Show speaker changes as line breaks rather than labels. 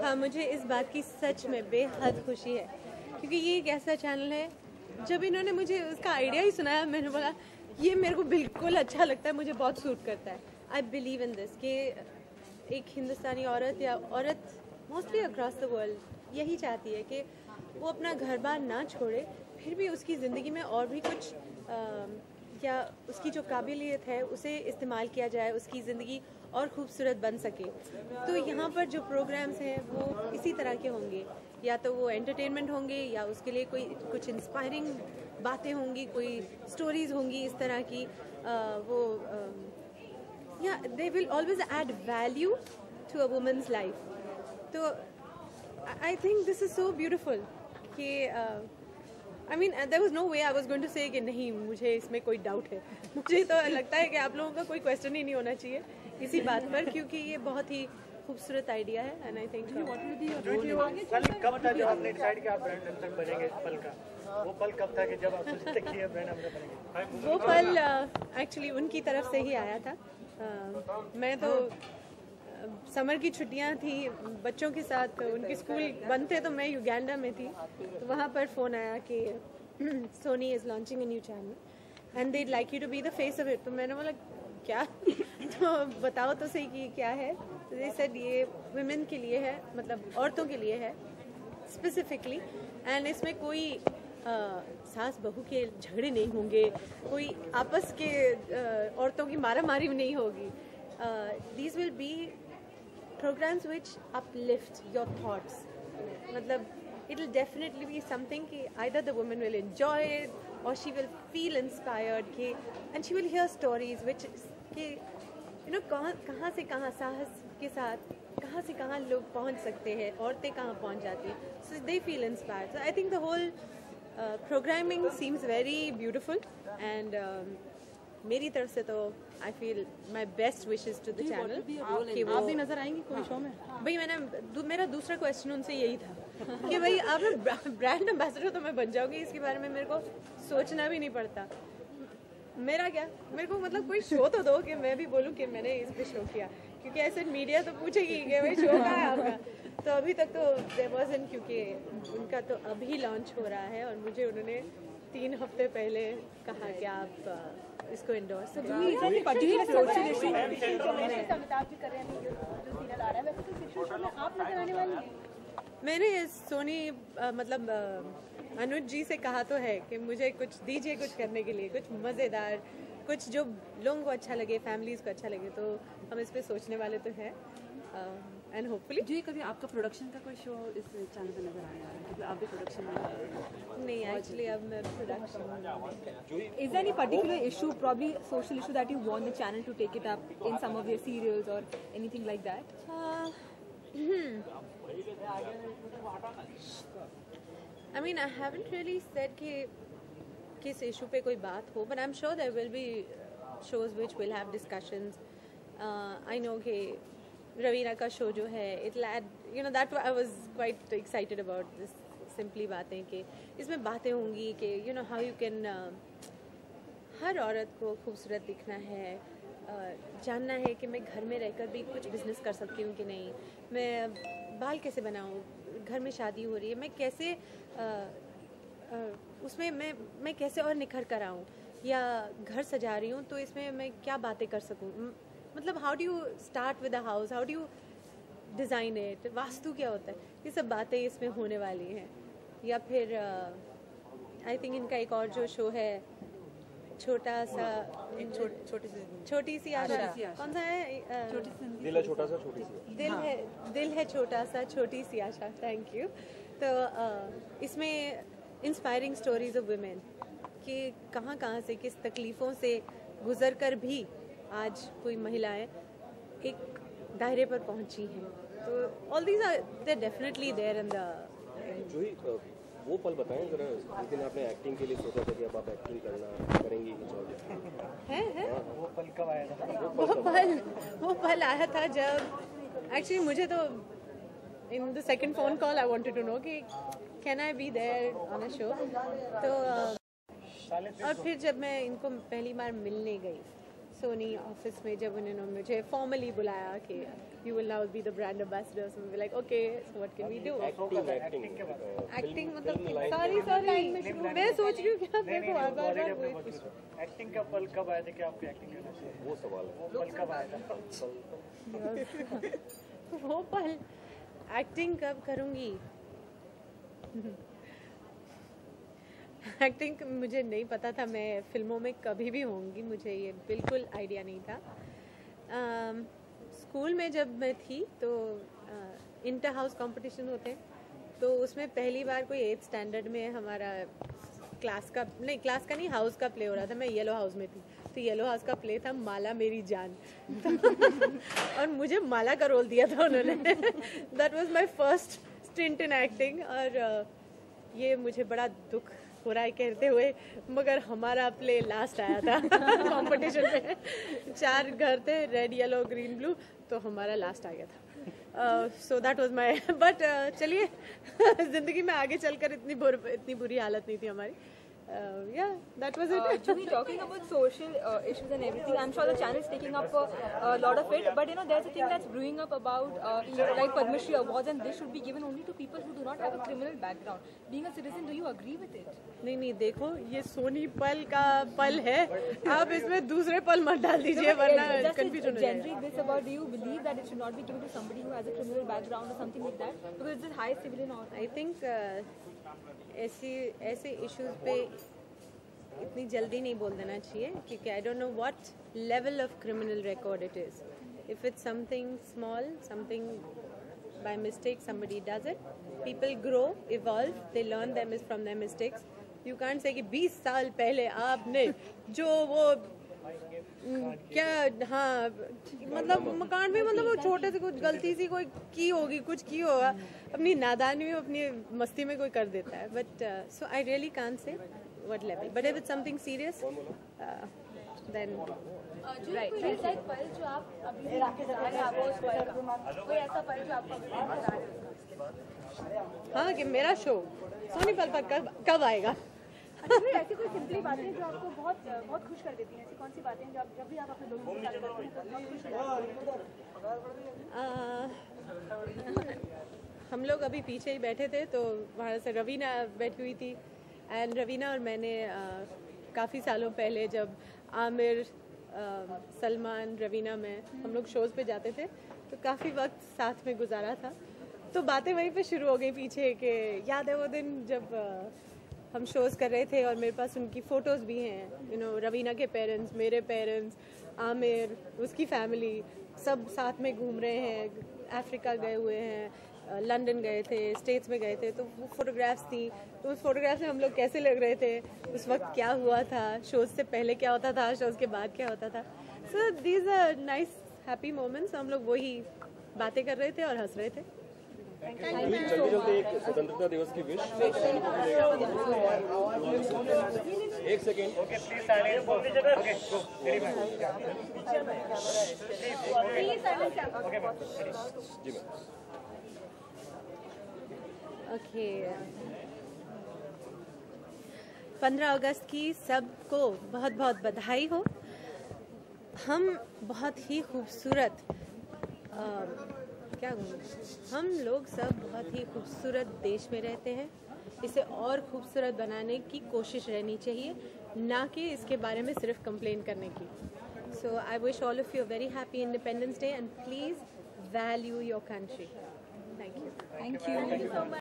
हाँ, मुझे इस बात की सच में बेहद खुशी है क्योंकि ये एक ऐसा चैनल है, जब इन्होंने मुझे उसका आइडिया ही सुनाया मैंने बोला ये मेरे को बिल्कुल अच्छा लगता है, मुझे बहुत सूट करता है। आई बिलीव इन दिस कि एक हिंदुस्तानी औरत या औरत मोस्टली अक्रॉस द वर्ल्ड यही चाहती है कि वो अपना घर बार ना छोड़े, फिर भी उसकी ज़िंदगी में और भी कुछ या उसकी जो काबिलियत है उसे इस्तेमाल किया जाए, उसकी ज़िंदगी और खूबसूरत बन सके। तो यहाँ पर जो प्रोग्राम्स हैं वो इसी तरह के होंगे, या तो वो एंटरटेनमेंट होंगे या उसके लिए कोई कुछ इंस्पायरिंग बातें होंगी, कोई स्टोरीज़ होंगी इस तरह की, वो या they will always add value to a women's life. तो I think this is so beautiful कि I mean, there was no way I was going to say कि नहीं मुझे इसमें कोई डाउट है। मुझे तो लगता है कि आप लोगों का कोई क्वेश्चन ही नहीं होना चाहिए इसी बात पर, क्योंकि ये बहुत ही खूबसूरत आइडिया है। एंड आई थिंक
कब था जब आपने डिसाइड किया आप ब्रांड एम्बेसडर बनेंगे? पल का वो पल कब था कि जब आप सोचते कि ये ब्रांड एम्बेसडर बनेंगे?
वो पल एक्चुअली उनकी तरफ से ही आया था। मैं तो समर की छुट्टियां थी, बच्चों के साथ उनके स्कूल बंद थे, तो मैं युगांडा में थी, तो वहाँ पर फ़ोन आया कि Sony is launching a new channel and they like you to be the face of it. तो मैंने बोला क्या तो बताओ तो सही कि क्या है। तो दे सेड ये वुमेन के लिए है, मतलब औरतों के लिए है स्पेसिफिकली, एंड इसमें कोई सास बहू के झगड़े नहीं होंगे, कोई आपस के औरतों की मारामारी नहीं होगी। These will be programs which uplift your thoughts. मतलब it will definitely be something कि either the woman will enjoy it or she will feel inspired कि and she will hear stories which कि you know कहाँ से कहाँ साहस के साथ कहाँ से कहाँ लोग पहुँच सकते हैं, औरतें कहाँ पहुँच जाती हैं, so they feel inspired. So I think the whole programming seems very beautiful and मेरी तरफ से तो I feel my best wishes to the channel कि वो
आप भी नजर आएंगी कोई शो में?
भाई मेरा दूसरा क्वेश्चन उनसे यही था कि भाई आप ब्रांड एम्बेसडर तो मैं बन जाऊंगी, इसके बारे में मेरे को सोचना भी नहीं पड़ता। मेरा क्या, मेरे को मतलब कोई शो तो दो कि मैं भी बोलूँ कि मैंने इस पे शो किया, क्योंकि ऐसे मीडिया तो पूछेगी कि भाई शो कहाँ है आपका। तो अभी तक तो देयर वाज़न्ट, क्योंकि उनका तो अभी लॉन्च हो रहा है और मुझे उन्होंने 3 हफ्ते पहले कहा कि आप इसको इंडोर्स मैंने सोनी मतलब अनुज जी से कहा तो है कि मुझे कुछ दीजिए, कुछ करने के लिए, कुछ मज़ेदार, कुछ जो लोगों को अच्छा लगे, फैमिलीज़ को अच्छा लगे, तो हम इस पे सोचने वाले तो हैं। एंड होपफुली
जी कभी आपका प्रोडक्शन का कोई शो इस चैनल पे नजर आने वाला है? क्योंकि आप भी प्रोडक्शन में
नहीं, एक्चुअली अब मैं production
Is there any particular issue, probably social issue, that you want the channel to take it up in some of their serials or anything like that?
I mean, I haven't really said कि किस issue पे कोई बात हो, but I'm sure there will be shows which will have discussions. I know कि रवीना का show जो है, it'll add, you know, that I was quite excited about this. Simply बातें कि इसमें बातें होंगी कि you know how you can हर औरत को खूबसूरत दिखना है, जानना है कि मैं घर में रहकर भी कुछ बिजनेस कर सकती हूँ कि नहीं, मैं बाल कैसे बनाऊँ, घर में शादी हो रही है, मैं कैसे उसमें मैं कैसे और निखर कर आऊँ, या घर सजा रही हूँ तो इसमें मैं क्या बातें कर सकूँ, मतलब how do you start with a house, how do you design it, vastu क्या होता है, ये सब बातें इसमें होने वाली हैं। या फिर आई थिंक इनका एक और जो शो है छोटा सा छोटी सी आशा, कौन सा है?
दिल है छोटा सा छोटी सी,
दिल है छोटा सा छोटी सी आशा। Thank you. तो इसमें इंस्पायरिंग स्टोरीज ऑफ वुमेन कि कहाँ से किस तकलीफ़ों से गुजर कर भी आज कोई महिलाएं एक दायरे पर पहुंची हैं। तो all these are they definitely there in the
वो पल बताएं जरा, जिस दिन आपने एक्टिंग के लिए सोचा था कि अब आप एक्टिंग करेंगी
है
वो पल कब आया था?
वो पल आया था जब एक्चुअली मुझे तो in the second phone call I wanted to know कि can I be there on a show. तो और फिर जब मैं इनको पहली बार मिलने गई सोनी ऑफिस में, जब उन्होंने मुझे फॉर्मली बुलाया कि you will now be the brand ambassador, so we like okay so what can we do. Acting मतलब सॉरी मैं सोच रही हूँ कि आप मेरे को बार-बार
एक्टिंग का पल कब आया था कि आपको एक्टिंग करना चाहिए? वो सवाल है, वो पल कब आया था?
वो पल एक्टिंग कब करूँगी? एक्टिंग मुझे नहीं पता था मैं फिल्मों में कभी भी होंगी, मुझे ये बिल्कुल आइडिया नहीं था। स्कूल में जब मैं थी तो इंटर हाउस कंपटीशन होते, तो उसमें पहली बार कोई 8th स्टैंडर्ड में हमारा क्लास का नहीं हाउस का प्ले हो रहा था। मैं येलो हाउस में थी, तो येलो हाउस का प्ले था माला मेरी जान और मुझे माला का रोल दिया था उन्होंने। That was my first stint in acting. और ये मुझे बड़ा दुख हो रहा है कहते हुए, मगर हमारा प्ले लास्ट आया था कंपटीशन में। 4 घर थे, रेड येलो ग्रीन ब्लू, तो हमारा लास्ट आ गया था। So that was my but चलिए जिंदगी में आगे चलकर इतनी बुरी हालत नहीं थी हमारी। Yeah, that was it.
Juhi, talking about social issues and everything, I'm sure the channel is taking up a lot of it. But you know, there's a thing that's brewing up about like Padma Shri awards, and this should be given only to people who do not have a criminal background. Being a citizen, do you agree with it?
नहीं देखो, ये सोनी पल का पल है, आप इसमें दूसरे पल मत डाल दीजिए वरना कंफ्यूजन हो जाएगा।
This about, do you believe that it should not be given to somebody who has a criminal background or something like that? Because it's a high civilian honor.
I think ऐसे issues पे इतनी जल्दी नहीं बोल देना चाहिए, क्योंकि I don't know what level of criminal record it is. If it's something small, something by mistake somebody does it, people grow, evolve, they learn them is from their mistakes. You can't say कि 20 साल पहले आपने जो वो क्या, हाँ मतलब मकान में मतलब वो छोटे से कुछ गलती सी कोई की होगी, कुछ की होगा, अपनी नादानी में अपनी मस्ती में कोई कर देता है। But so I really can't say what level, but if it's something serious then
right. कोई ऐसा पल जो आप अभी आपको उस पल का, कोई ऐसा पल जो आपको अभी बता रहे हो?
हाँ कि मेरा शो सोनी पल पर कब आएगा?
ऐसी कोई सिंपली बातें जो आपको बहुत खुश कर देती हैं? ऐसी कौन सी बातें हैं जब भी आप अपने दोस्तों के साथ करते हैं तो बहुत खुश करती हैं?
हम लोग अभी पीछे ही बैठे थे, तो वहाँ से रवीना बैठी हुई थी, एंड रवीना और मैंने काफ़ी सालों पहले जब आमिर, सलमान, रवीना में हम लोग शोज़ पे जाते थे, तो काफ़ी वक्त साथ में गुजारा था। तो बातें वहीं पे शुरू हो गई पीछे के, याद है वो दिन जब हम शोज़ कर रहे थे और मेरे पास उनकी फ़ोटोज़ भी हैं, यू नो रवीना के पेरेंट्स, मेरे पेरेंट्स, आमिर, उसकी फैमिली, सब साथ में घूम रहे हैं, अफ्रीका गए हुए हैं, लंदन गए थे, स्टेट्स में गए थे, तो वो फोटोग्राफ्स थी। तो उस फोटोग्राफ्स में हम लोग कैसे लग रहे थे, उस वक्त क्या हुआ था, शोज़ से पहले क्या होता था, शोज़ के बाद क्या होता था। So these are nice happy moments. हम लोग वही बातें कर रहे थे और हंस रहे थे।
जल्दी जल्दी एक स्वतंत्रता दिवस की विश एक सेकेंड।
ओके प्लीज साइलेंस बोल दीजिए। Okay go ready ma'am. Okay ma'am
जी मैम।
ओके 15 अगस्त की सबको बहुत बहुत बधाई हो। हम बहुत ही खूबसूरत हम लोग सब बहुत ही खूबसूरत देश में रहते हैं। इसे और खूबसूरत बनाने की कोशिश रहनी चाहिए, ना कि इसके बारे में सिर्फ कंप्लेन करने की। So I wish all of you very happy independence day and please value your country. Thank you.